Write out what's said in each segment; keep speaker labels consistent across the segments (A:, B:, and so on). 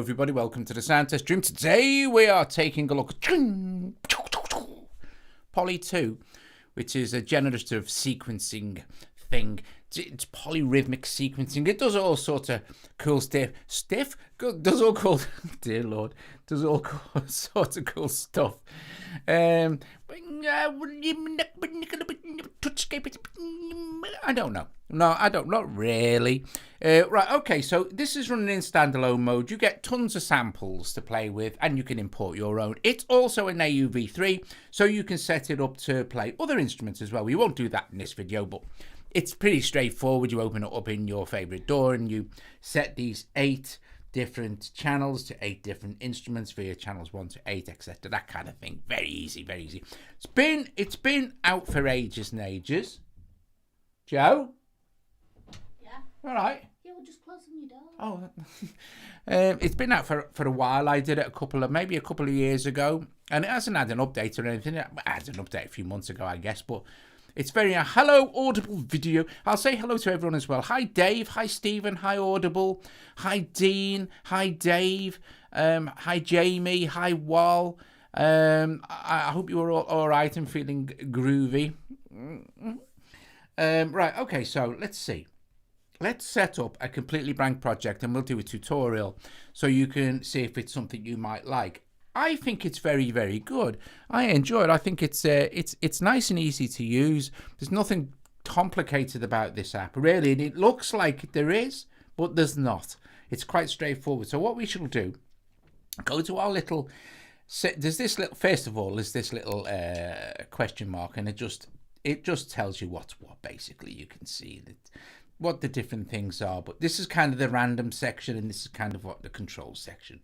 A: everybody, welcome to the sound test stream. Today we are taking a look at Poly 2, which is a generative sequencing thing. It's polyrhythmic sequencing. It does all sorts of cool does all cool, dear Lord, does all sorts of cool stuff. I don't know. No, I don't. Not really. Right, okay, so this is running in standalone mode. You get tons of samples to play with, and you can import your own. It's also an AUV3, so you can set it up to play other instruments as well. We won't do that in this video, but it's pretty straightforward. You open it up in your favorite DAW, and you set these 8 different channels to 8 different instruments for your channels 1 to 8, etc. That kind of thing. Very easy, very easy. It's been out for ages and ages. Joe?
B: Yeah.
A: All right.
B: Yeah, we're just closing your door.
A: Oh, it's been out for a while. I did it maybe a couple of years ago, and it hasn't had an update or anything. It had an update a few months ago, I guess, but it's very hello Audible video. I'll say hello to everyone as well. Hi Dave, hi Stephen, hi Audible, hi Dean, hi Dave, hi Jamie, hi Wal. I hope you are all right and feeling groovy. Right, okay, so let's see. Let's set up a completely blank project and we'll do a tutorial so you can see if it's something you might like. I think it's very, very good. I enjoy it. I think it's nice and easy to use. There's nothing complicated about this app, really. And it looks like there is, but there's not. It's quite straightforward. So what we shall do, go to our little, there's this little, first of all, there's this little question mark, and it just tells you what's what, basically. You can see that what the different things are, but this is kind of the random section, and this is kind of what the control section.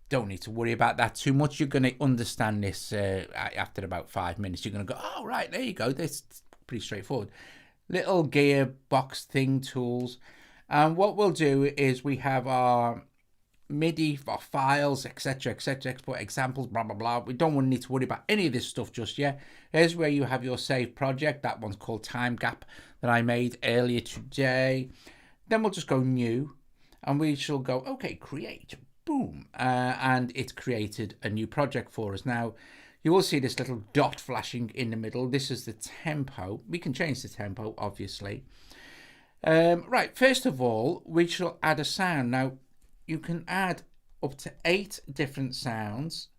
A: Don't need to worry about that too much. You're going to understand this after about 5 minutes. You're going to go, oh, right, there you go. This is pretty straightforward. Little gearbox thing tools. And what we'll do is we have our Midi, our files, etc., etc., export examples, blah, blah, blah. We don't need to worry about any of this stuff just yet. Here's where you have your saved project. That one's called Time Gap that I made earlier today. Then we'll just go new, and we shall go, okay, create. Boom, and it's created a new project for us. Now you will see this little dot flashing in the middle. This is the tempo. We can change the tempo, obviously. Right, first of all, we shall add a sound. Now you can add up to 8 different sounds,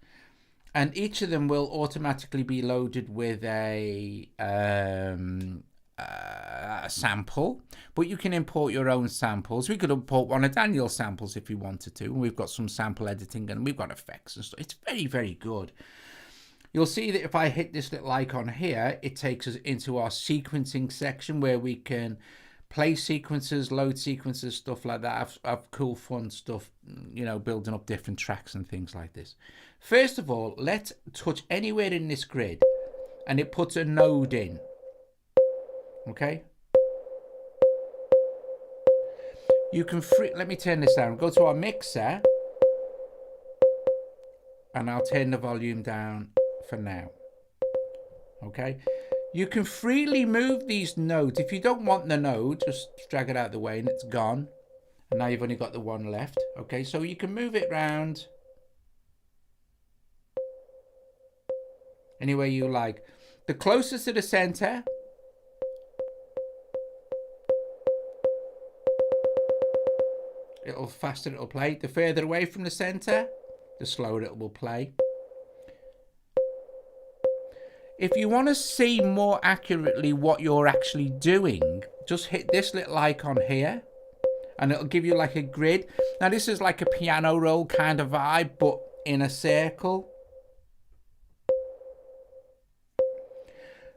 A: and each of them will automatically be loaded with a sample, but you can import your own samples. We could import one of Daniel's samples if you wanted to, and we've got some sample editing and we've got effects and stuff. It's very, very good. You'll see that if I hit this little icon here, it takes us into our sequencing section where we can play sequences, load sequences, stuff like that. Have cool fun stuff, you know, building up different tracks and things like this. First of all, let's touch anywhere in this grid and it puts a node in. Okay, you can let me turn this down. Go to our mixer, and I'll turn the volume down for now. Okay, you can freely move these nodes. If you don't want the node, just drag it out of the way and it's gone. And now you've only got the one left. Okay, so you can move it around any way you like. The closest to the center, it'll faster it'll play. The further away from the center, the slower it will play. If you want to see more accurately what you're actually doing, just hit this little icon here and it'll give you like a grid. Now this is like a piano roll kind of vibe, but in a circle.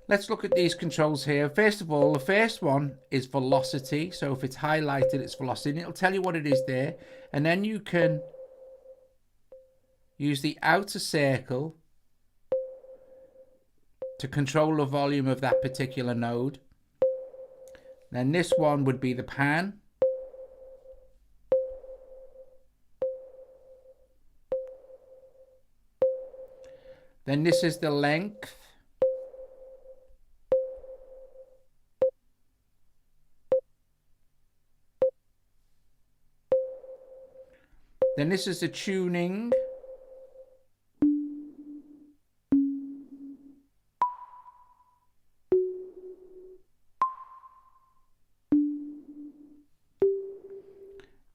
A: Let's look at these controls here. First of all, the first one is velocity. So if it's highlighted, it's velocity. And it'll tell you what it is there. And then you can use the outer circle to control the volume of that particular node. Then this one would be the pan. Then this is the length. Then this is the tuning.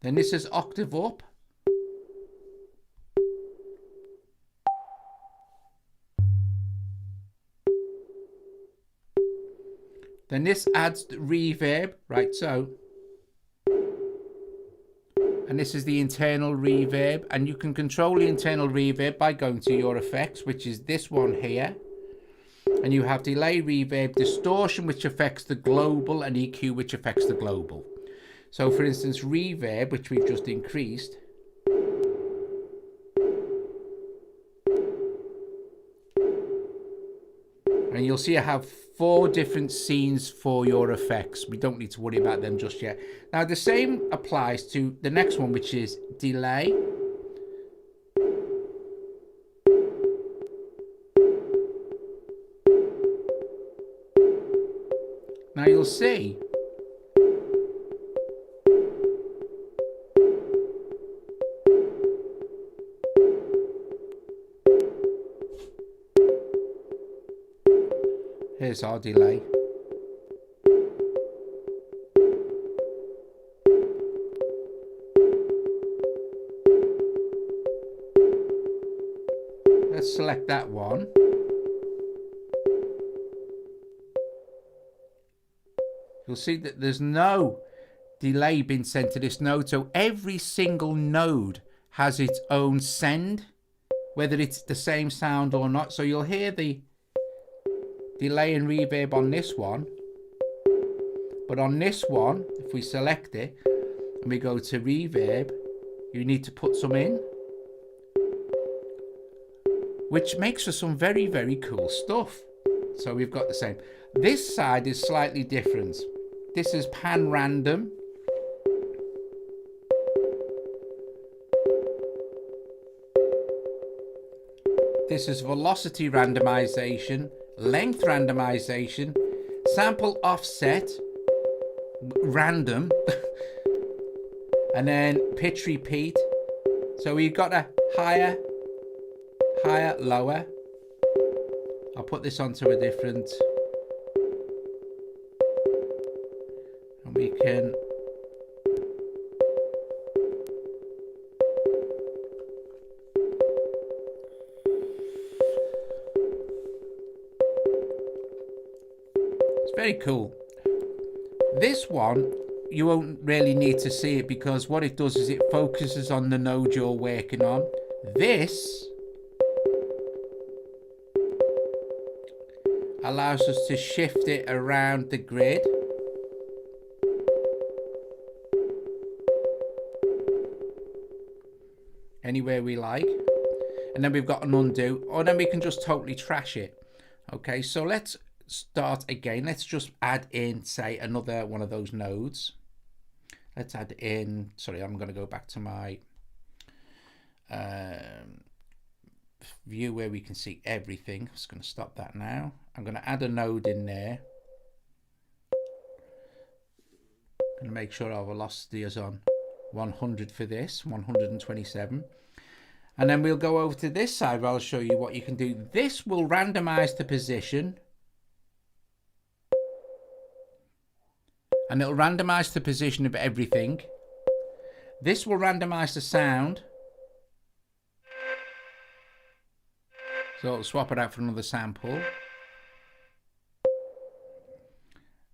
A: Then this is octave up. Then this adds the reverb, right, so. And this is the internal reverb, and you can control the internal reverb by going to your effects, which is this one here. And you have delay, reverb, distortion, which affects the global, and EQ, which affects the global. So for instance, reverb, which we've just increased, and you'll see I have 4 different scenes for your effects. We don't need to worry about them just yet. Now the same applies to the next one, which is delay. Now you'll see here's our delay. Let's select that one. You'll see that there's no delay being sent to this node, so every single node has its own send, whether it's the same sound or not. So you'll hear the delay and reverb on this one, but on this one, if we select it and we go to reverb, you need to put some in, which makes for some very, very cool stuff. So we've got the same. This side is slightly different. This is pan random. This is velocity randomization, length randomization, sample offset, random, and then pitch repeat. So we've got a higher, higher, lower. I'll put this onto a different, and we can very cool. This one, you won't really need to see it because what it does is it focuses on the node you're working on. This allows us to shift it around the grid. Anywhere we like. And then we've got an undo, or then we can just totally trash it. Okay, so let's start again. Let's just add in, say, another one of those nodes. Let's add in, sorry, I'm going to go back to my view where we can see everything. I'm just going to stop that now. I'm going to add a node in there. I'm going to make sure our velocity is on 100 for this, 127. And then we'll go over to this side where I'll show you what you can do. This will randomize the position. And it'll randomize the position of everything. This will randomize the sound. So I'll swap it out for another sample.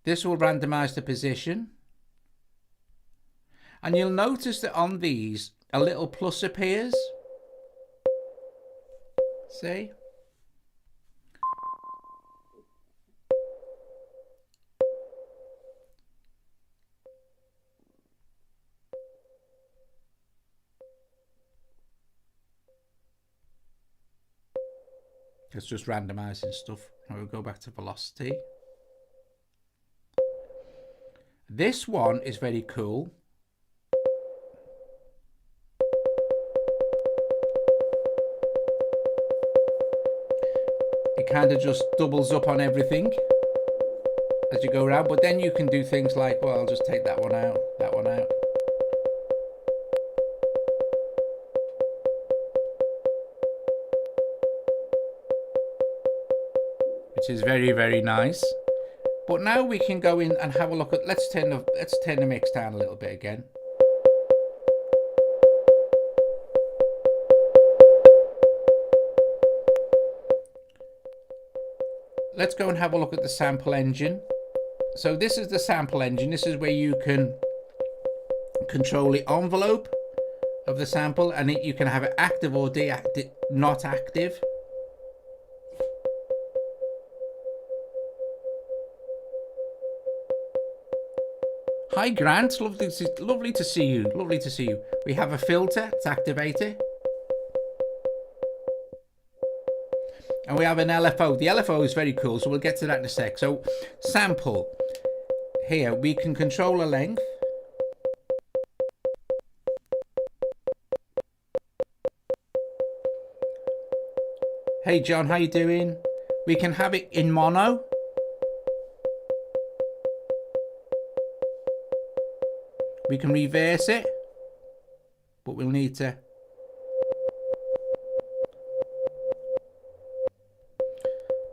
A: This will randomize the position. And you'll notice that on these, a little plus appears. See? It's just randomizing stuff. Now we'll go back to velocity. This one is very cool. It kind of just doubles up on everything as you go around, but then you can do things like, well, I'll just take that one out, that one out. which is very, very nice. But now we can go in and have a look at, let's turn the mix down a little bit again. Let's go and have a look at the sample engine. So this is the sample engine. This is where you can control the envelope of the sample, and you can have it active or not active. Hi Grant, lovely to see you. Lovely to see you. We have a filter, it's activated. And we have an LFO. The LFO is very cool, so we'll get to that in a sec. So, sample. Here, we can control the length. Hey John, how you doing? We can have it in mono. We can reverse it, but we'll need to.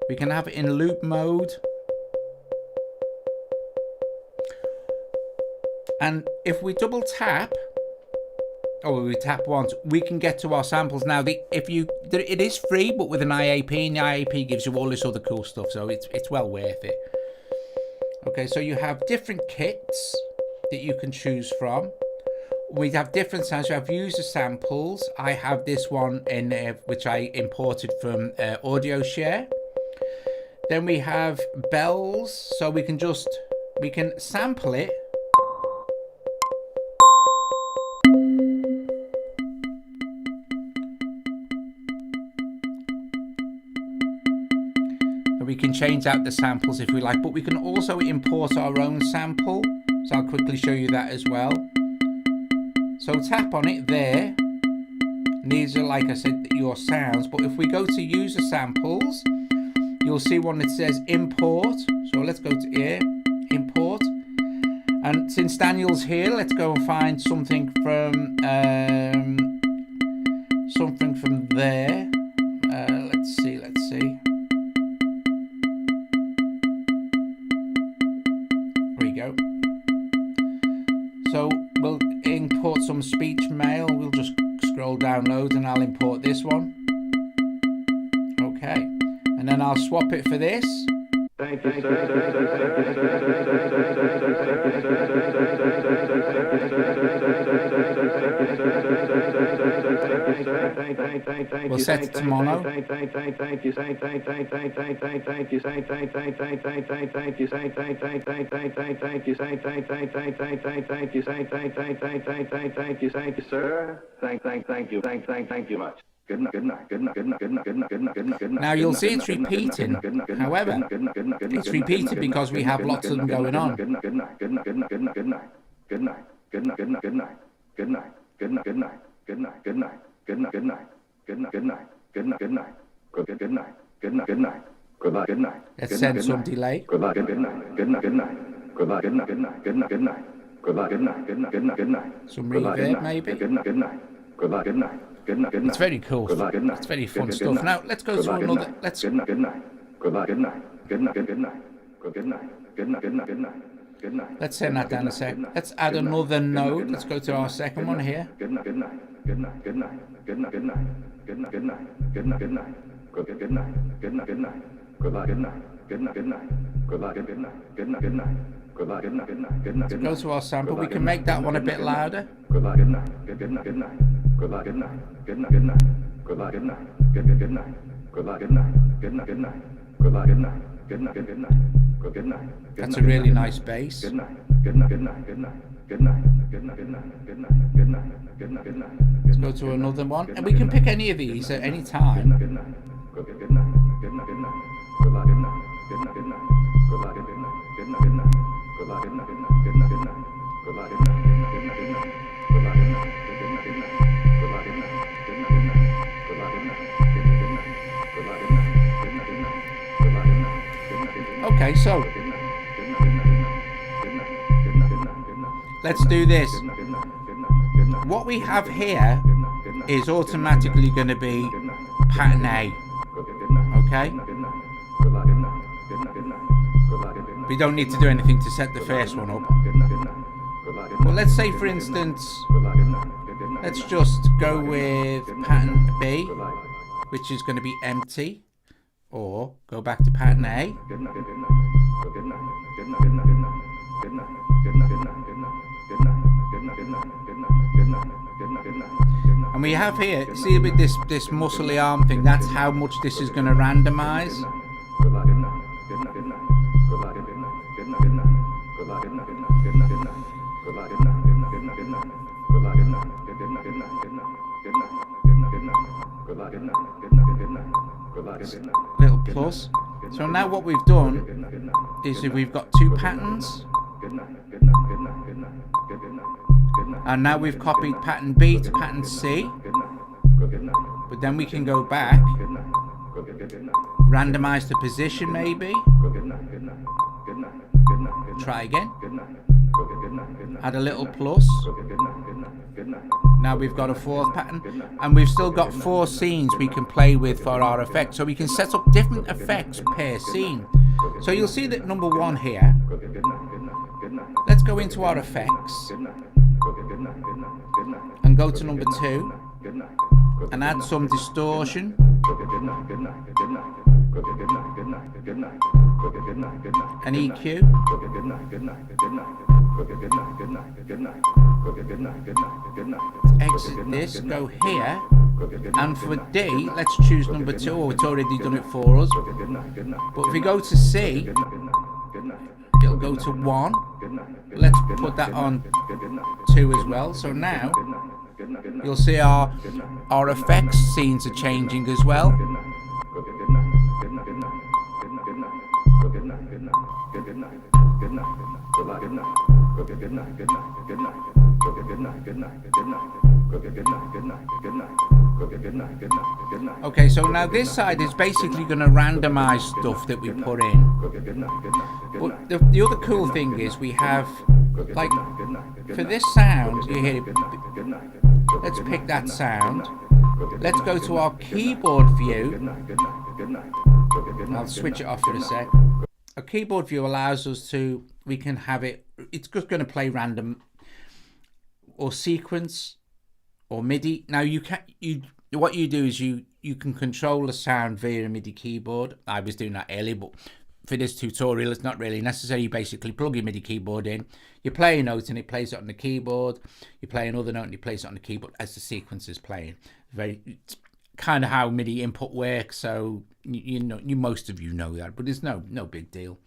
A: We can have it in loop mode. And if we double tap, we tap once, we can get to our samples. Now, it is free, but with an IAP, and the IAP gives you all this other cool stuff, so it's well worth it. Okay, so you have different kits that you can choose from. We have different sounds. You have user samples. I have this one in which I imported from Audio Share. Then we have bells, so we can sample it. We can change out the samples if we like, but we can also import our own sample. So I'll quickly show you that as well. So tap on it there. And these are, like I said, your sounds. But if we go to user samples, you'll see one that says import. So let's go to here, import. And since Daniel's here, let's go and find something from there. Let's see. There we go. So we'll import some speech mail. We'll just scroll down loads and I'll import this one. Okay. And then I'll swap it for this.
C: Thank you, sir.
A: We'll set it to mono.
C: Thank you, sir. Thank you much. Good night.
A: Now you'll see it's repeating. However, it's repeated because we have lots of them going on. Let's send some delay. Some reverb maybe. It's very cool. It's very fun stuff. Now let's go to another. Let's turn that down a sec. Let's add another node. Let's go to our second one here. Let's go to our sample. We can make that one a bit louder. That's a really nice bass. Let's go to another one, and we can pick any of these at any time. Okay, so let's do this. What we have here is automatically going to be pattern A. Okay? We don't need to do anything to set the first one up. But let's say, for instance, let's just go with pattern B, which is going to be empty, or go back to pattern A. And we have here, see with this muscly arm thing, that's how much this is going to randomize. Little plus. So now what we've done is if we've got two patterns, and now we've copied pattern B to pattern C, but then we can go back, randomize the position maybe, try again, add a little plus. Now we've got a fourth pattern, and we've still got 4 scenes we can play with for our effects, so we can set up different effects per scene. So you'll see that number 1 here, let's go into our effects and go to number 2 and add some distortion, an EQ. Exit this, go here, and for D, let's choose number 2. Oh, it's already done it for us. But if we go to C, it'll go to 1. Let's put that on 2 as well. So now you'll see our effects scenes are changing as well. Okay, so now this side is basically going to randomize stuff that we put in. But the other cool thing is we have, like, for this sound, you hear it. Let's pick that sound. Let's go to our keyboard view. I'll switch it off for a sec. A keyboard view allows us to, we can have it, it's just going to play random or sequence or MIDI. Now what you do is you can control the sound via a MIDI keyboard. I was doing that earlier, but for this tutorial it's not really necessary. You basically plug your MIDI keyboard in, you play a note and it plays it on the keyboard, you play another note and it plays it on the keyboard as the sequence is playing. It's kind of how MIDI input works, so you know, most of you know that, but it's no big deal.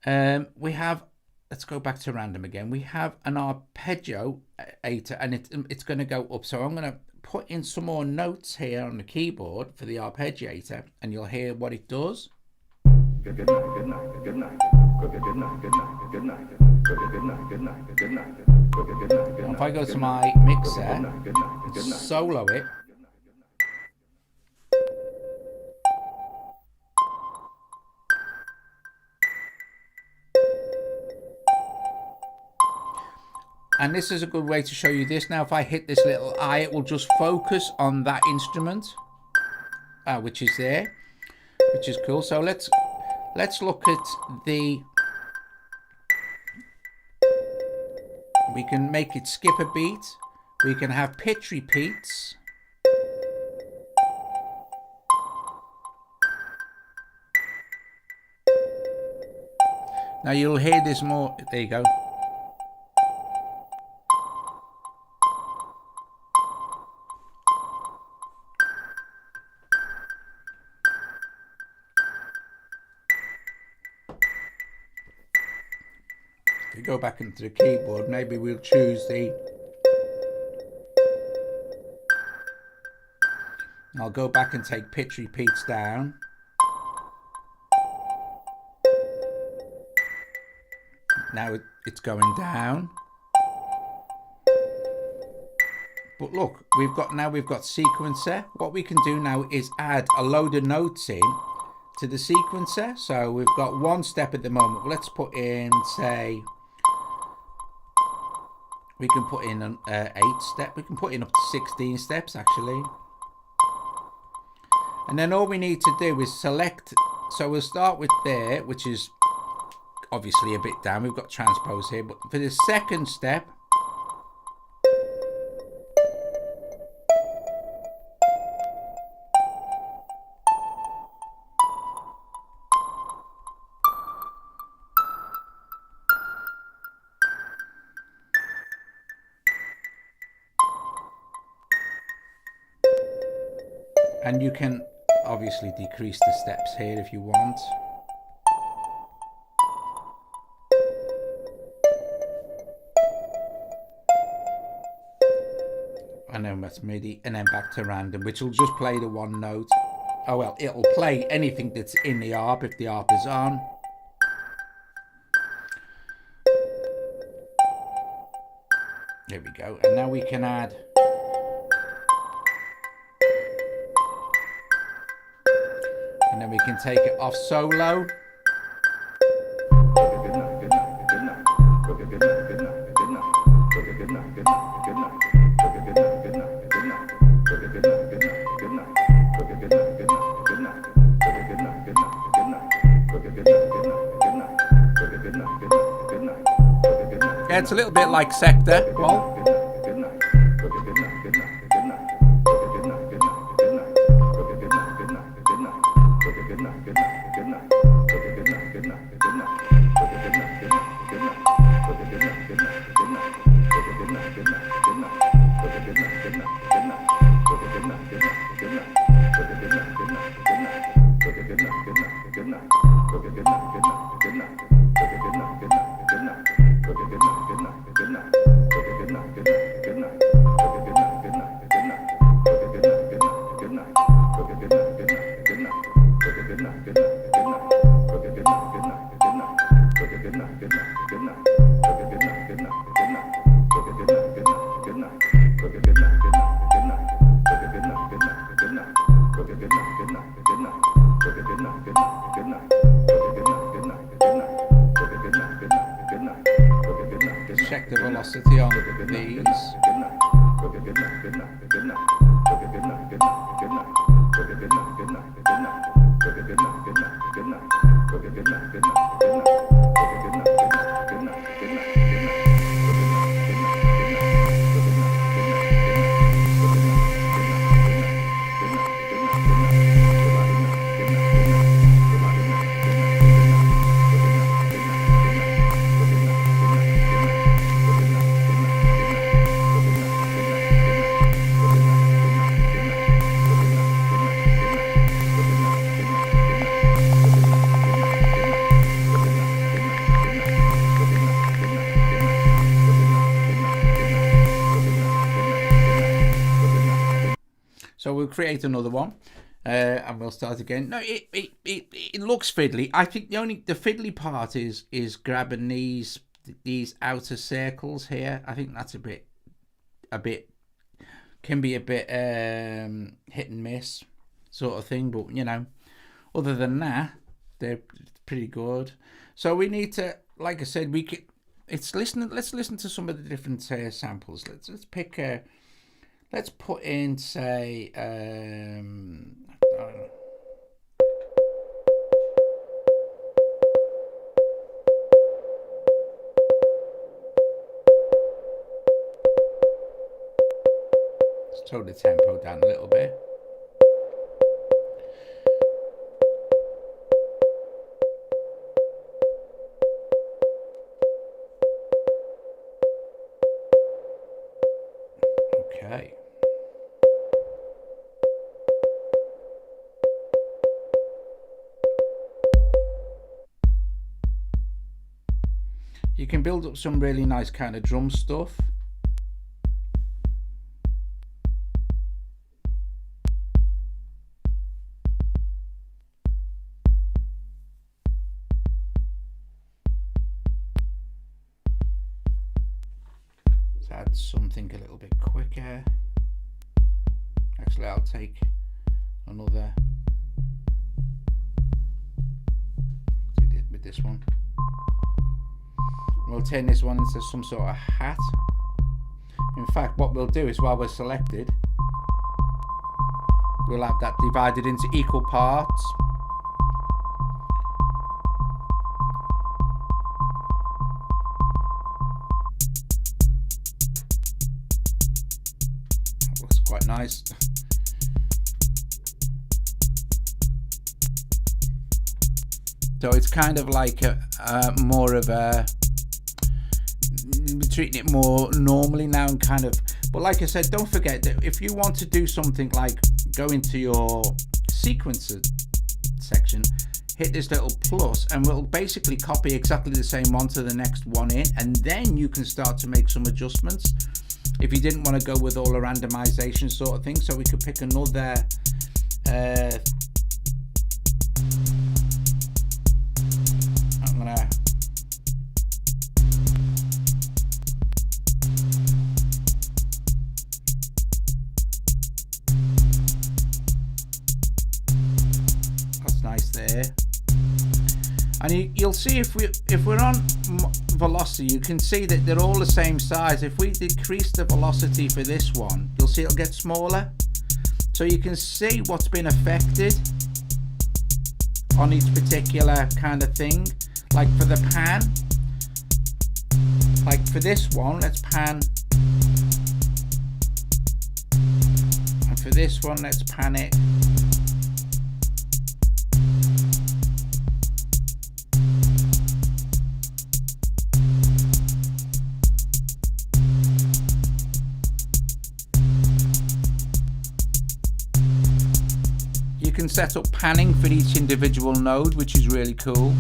A: We have, let's go back to random again. We have an arpeggiator, and it's going to go up. So I'm going to put in some more notes here on the keyboard for the arpeggiator, and you'll hear what it does. If I go to my mixer and solo it, and this is a good way to show you this. Now if I hit this little eye, it will just focus on that instrument, which is there, which is cool. So let's look at the, we can make it skip a beat, we can have pitch repeats, now you'll hear this more, there you go. Go back into the keyboard, maybe we'll choose the, I'll go back and take pitch repeats down. Now it's going down. But look, we've got sequencer. What we can do now is add a load of notes in to the sequencer. So we've got 1 step at the moment. Let's put in, say, we can put in an 8 step. We can put in up to 16 steps actually. And then all we need to do is select So we'll start with there, which is obviously a bit down. We've got transpose here, but for the second step, and you can obviously decrease the steps here if you want. And then that's MIDI, and then back to random, which will just play the one note. Oh well, it'll play anything that's in the arp if the arp is on. There we go. And now we can add and then we can take it off solo. Yeah, it's a little bit like Sector. Well, check the velocity on these. So we'll create another one, and we'll start again. No, it looks fiddly. I think the fiddly part is grabbing these outer circles here. I think that's a bit can be a bit hit and miss sort of thing. But you know, other than that, they're pretty good. So we need to, like I said, let's listen to some of the different samples. Let's pick a. Let's put in, say, I don't know. Let's tone the tempo down a little bit. Okay. You can build up some really nice kind of drum stuff. Let's add something a little bit quicker. Actually, I'll take another. Do it with this one. We'll turn this one into some sort of hat. In fact, what we'll do is while we're selected, we'll have that divided into equal parts. nice. So it's kind of like more of a, treating it more normally now and kind of, but like I said, don't forget that if you want to do something like go into your sequencer section, hit this little plus and we'll basically copy exactly the same one to the next one in, and then you can start to make some adjustments if you didn't want to go with all the randomization sort of thing. So we could pick another there, and you'll see if we're on velocity, you can see that they're all the same size. If we decrease the velocity for this one, you'll see it'll get smaller, so you can see what's been affected on each particular kind of thing. Like for the pan, like for this one, let's pan, and for this one, let's pan it. You can set up panning for each individual node, which is really cool.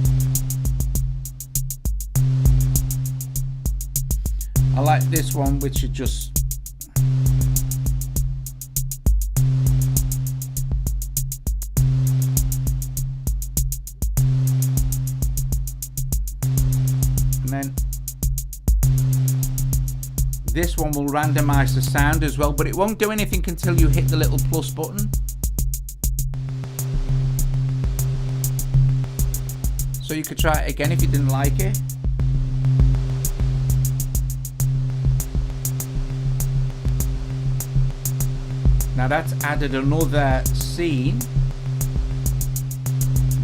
A: I like this one, which is just and then this one will randomize the sound as well, but it won't do anything until you hit the little plus button. So you could try it again if you didn't like it. Now that's added another scene.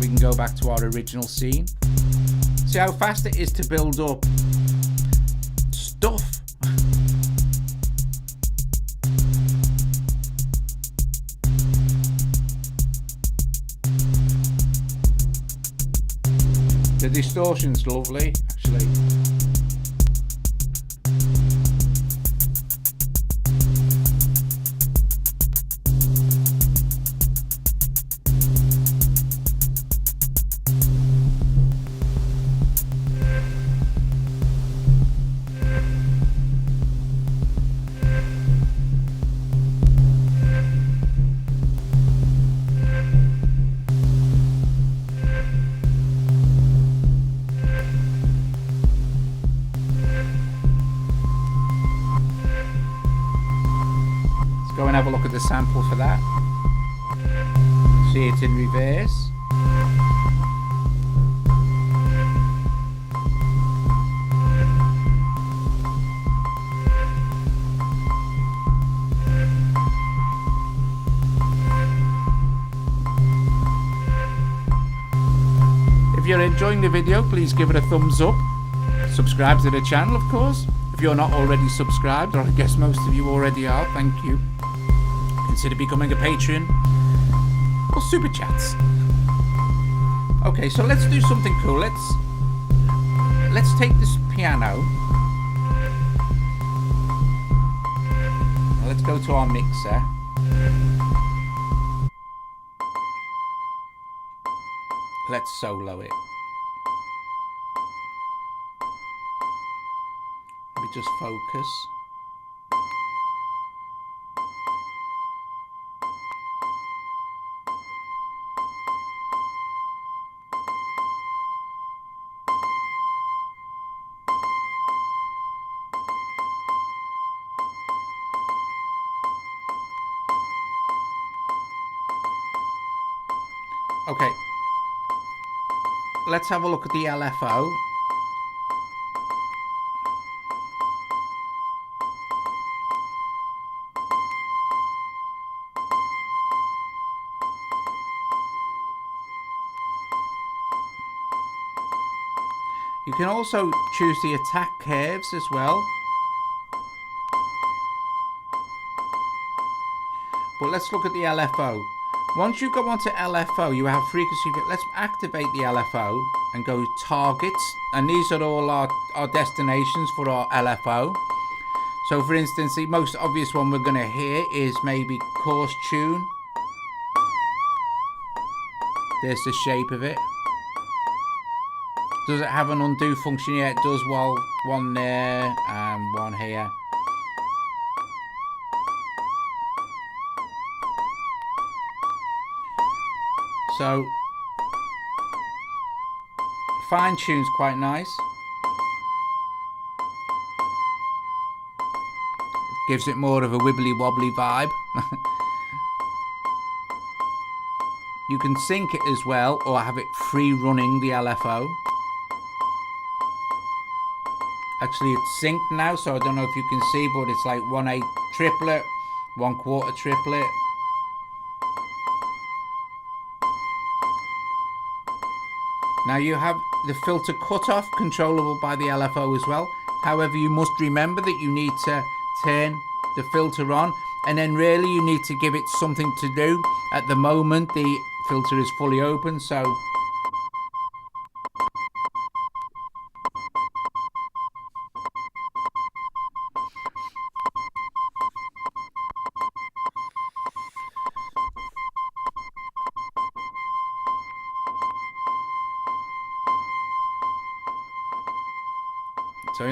A: We can go back to our original scene. See how fast it is to build up stuff. The distortion's lovely, actually. Go and have a look at the sample for that. See it in reverse. If you're enjoying the video, please give it a thumbs up. Subscribe to the channel, of course. If you're not already subscribed, or I guess most of you already are, thank you. Consider becoming a patron or super chats. Okay, so let's do something cool. Let's take this piano. Now let's go to our mixer. Let's solo it. Let me just focus. Okay, let's have a look at the LFO. You can also choose the attack curves as well. But let's look at the LFO. Once you go onto LFO, you have frequency. Let's activate the LFO and go targets. And these are all our destinations for our LFO. So for instance, the most obvious one we're going to hear is maybe course tune. There's the shape of it. Does it have an undo function? Yeah, it does. Well, one there and one here. So fine tune's quite nice. Gives it more of a wibbly wobbly vibe. You can sync it as well or have it free running the LFO. Actually it's synced now, so I don't know if you can see, but it's like 1/8 triplet, 1/4 triplet. Now you have the filter cutoff controllable by the LFO as well. However, you must remember that you need to turn the filter on, and then really you need to give it something to do. At the moment the filter is fully open, so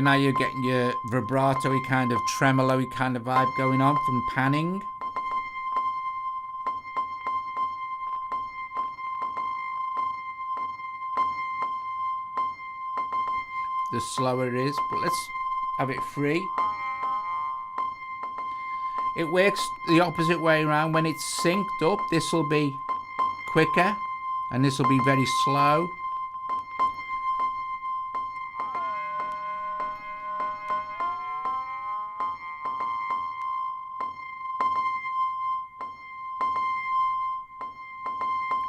A: now you're getting your vibrato-y kind of tremolo-y kind of vibe going on from panning. The slower it is, but let's have it free. It works the opposite way around. When it's synced up, this will be quicker and this will be very slow.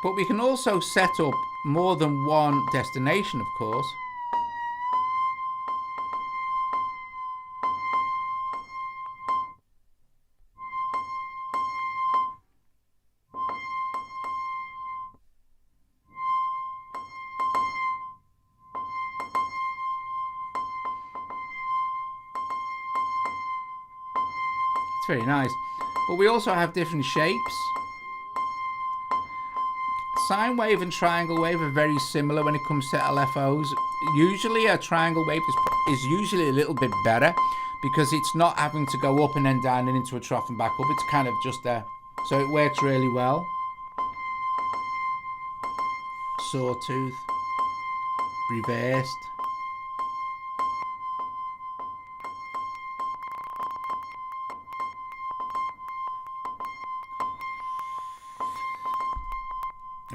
A: But we can also set up more than one destination, of course. It's very nice. But we also have different shapes. Sine wave and triangle wave are very similar when it comes to LFOs. Usually a triangle wave is usually a little bit better because it's not having to go up and then down and into a trough and back up. It's kind of just there. So it works really well. Sawtooth. Reversed.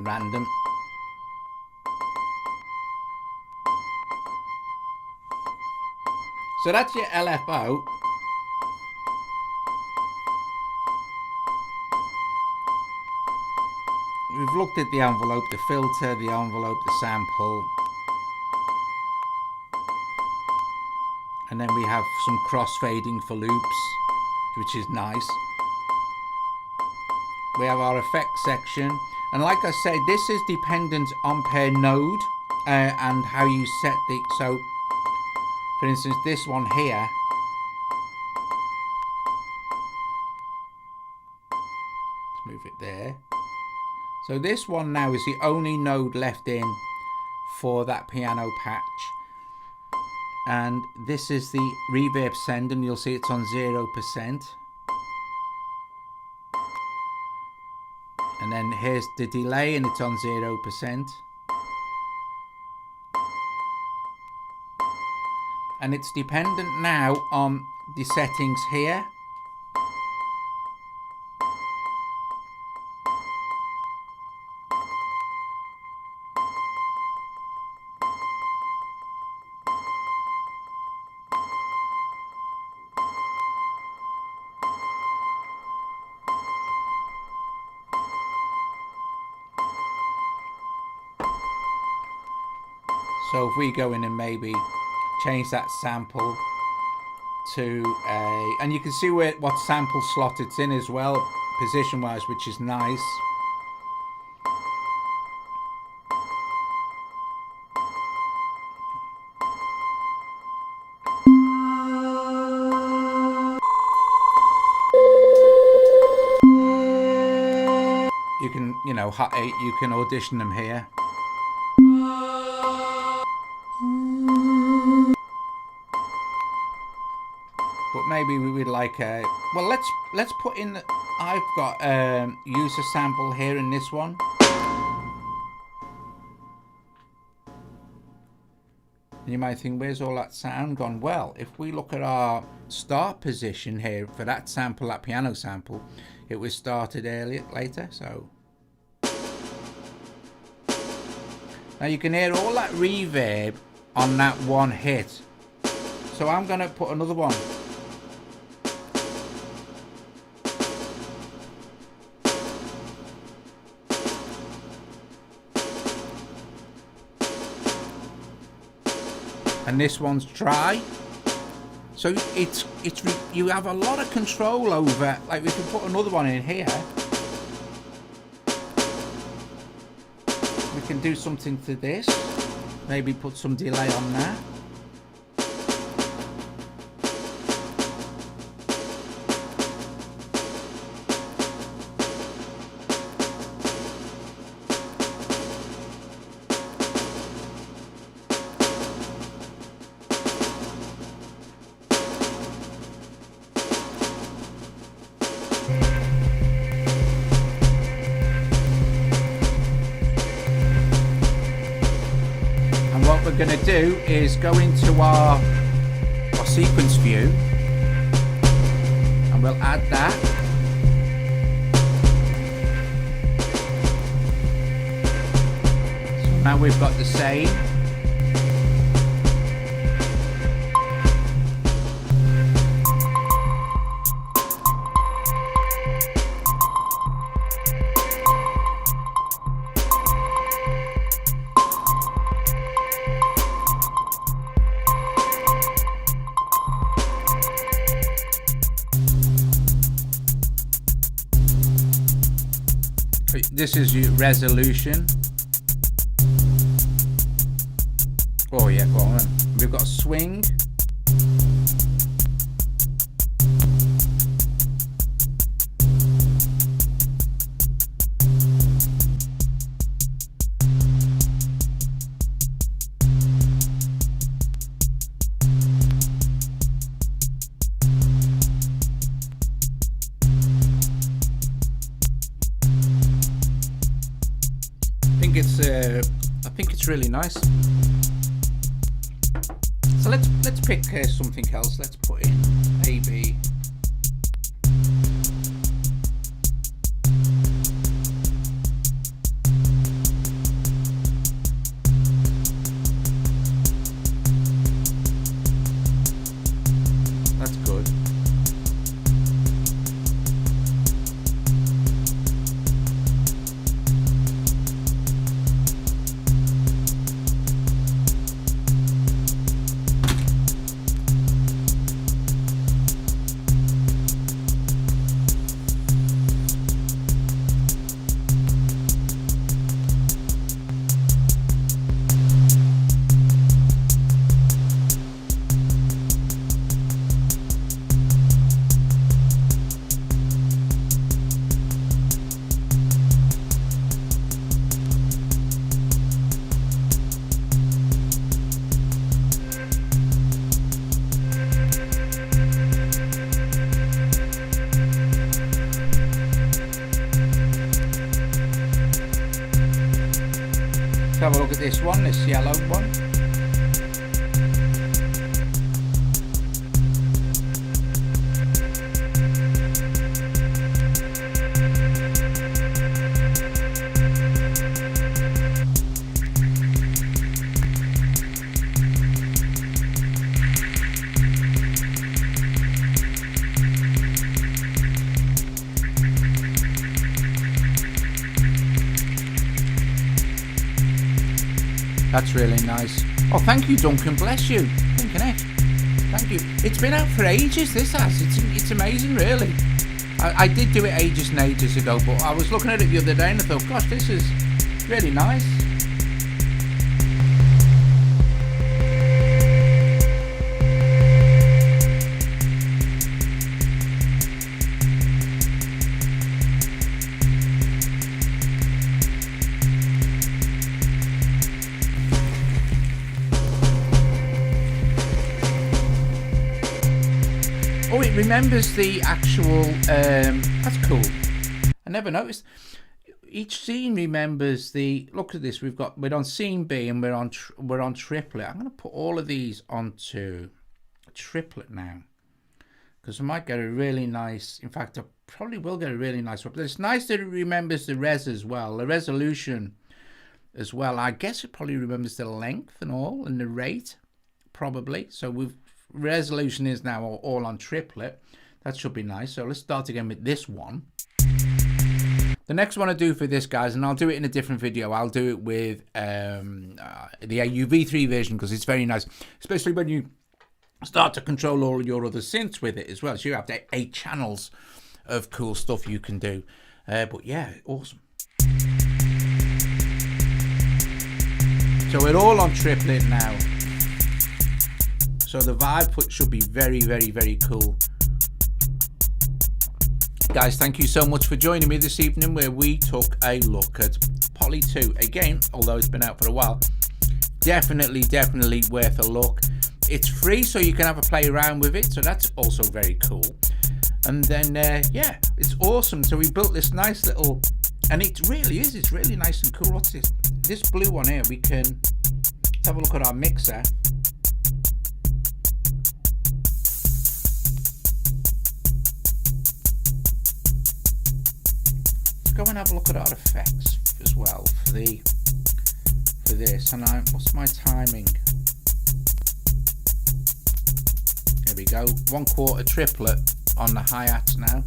A: Random. So that's your LFO. We've looked at the envelope, the filter, the envelope, the sample. And then we have some crossfading for loops, which is nice. We have our effects section. And like I said, this is dependent on per node and how you set the... So, for instance, this one here. Let's move it there. So this one now is the only node left in for that piano patch. And this is the reverb send, and you'll see it's on 0%. And then here's the delay and it's on 0%. And it's dependent now on the settings here. So if we go in and maybe change that sample to a, and you can see what sample slot it's in as well. position-wise, which is nice. You can, you know, hot 8, you can audition them here. But maybe we would like a, well, let's put in, I've got user sample here in this one. And you might think, where's all that sound gone? Well, if we look at our start position here for that sample, that piano sample, it was started later, so. Now you can hear all that reverb on that one hit. So I'm gonna put another one. And this one's dry. So you have a lot of control over, like we can put another one in here. We can do something to this. Maybe put some delay on that. We're going to do is go into our sequence view and we'll add that. So now we've got the same. This is your resolution. Oh yeah, go on. We've got swing. I think it's really nice. So let's pick something else. Let's put in AB. That's good. Let's have a look at this one, this yellow one. That's really nice. Oh, thank you, Duncan. Bless you. Thank you. It's been out for ages, this has. It's amazing, really. I did do it ages and ages ago, but I was looking at it the other day and I thought, gosh, this is really nice. Oh, it remembers the actual, that's cool. I never noticed. Each scene remembers the, look at this, we're on scene B and we're on triplet. I'm going to put all of these onto a triplet now, because I might get a really nice, in fact, I probably will get a really nice one. But it's nice that it remembers the res as well, the resolution as well. I guess it probably remembers the length and all, and the rate, probably. So resolution is now all on triplet. That should be nice. So let's start again with this one. The next one I do for this, guys, and I'll do it in a different video, I'll do it with the UV3 version, because it's very nice, especially when you start to control all your other synths with it as well. So you have 8 channels of cool stuff you can do. But yeah, awesome. So we're all on triplet now. So the vibe should be very, very, very cool. Guys, thank you so much for joining me this evening, where we took a look at Poly 2. Again, although it's been out for a while, definitely worth a look. It's free, so you can have a play around with it. So that's also very cool. And then, yeah, it's awesome. So we built this nice little, and it really is, it's really nice and cool. What's this? This blue one here, we can, let's have a look at our mixer. Go and have a look at our effects as well for this. And what's my timing? Here we go, 1/4 triplet on the hi-hats now.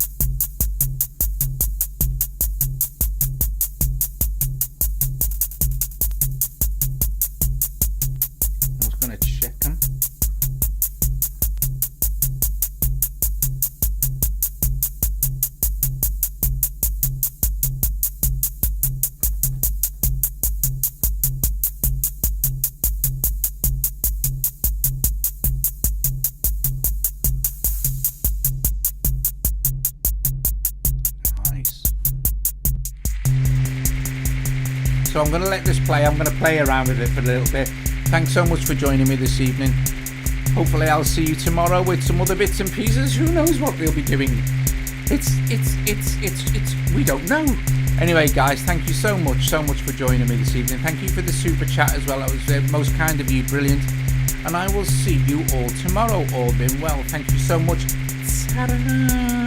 A: I was going to check them. So I'm going to let this play. I'm going to play around with it for a little bit. Thanks so much for joining me this evening. Hopefully I'll see you tomorrow with some other bits and pieces. Who knows what we'll be doing? It's we don't know. Anyway, guys, thank you so much for joining me this evening. Thank you for the super chat as well. That was most kind of you. Brilliant. And I will see you all tomorrow. All been well. Thank you so much. Ta-da!